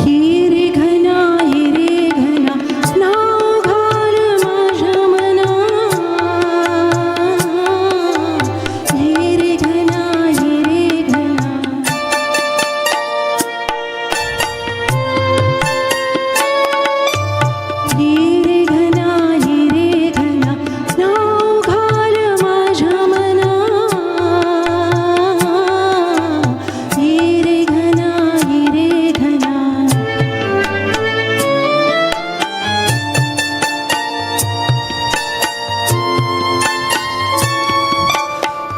ये रे घना नाव घाल माझ्या मना ये रे घना नाव घाल माझ्या मना ये रे घना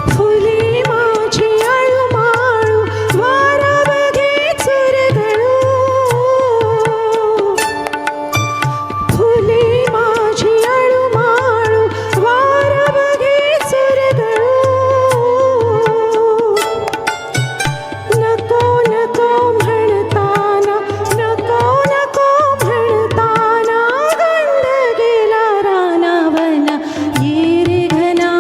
फुले माझी आळूमाळू वारा बघे चुरगळू फुले माझी आळूमाळू वारा बघे चुरगळू नको नको म्हणताना नको नको म्हणताना गंध गेला रानावना ये रे घना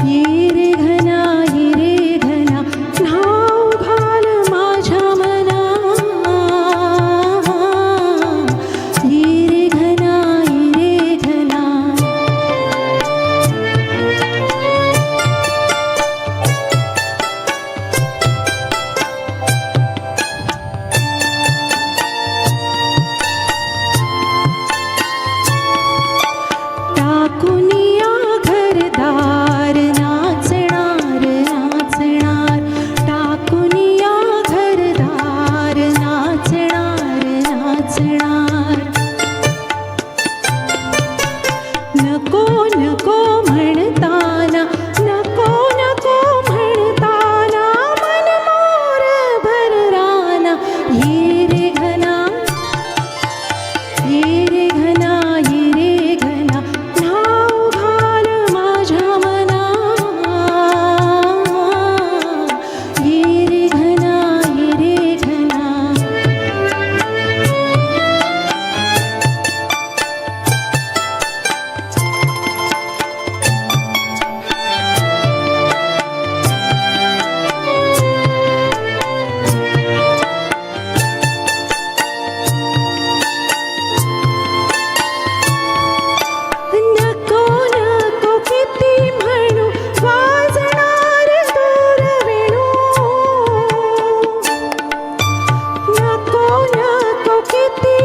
ये रे घना नाव घाल माझ्या मना ये रे घना टाकुनिया घरदार नाचणार टाकुनिया घरदार नाचणार नको नको म्हणताना नको नको म्हणताना मन मोर भरराना ये रे घना नाव घाल माझ्या मना ये रे घना नको नको किती म्हणू वाजणार दूर वेणू नको नको किती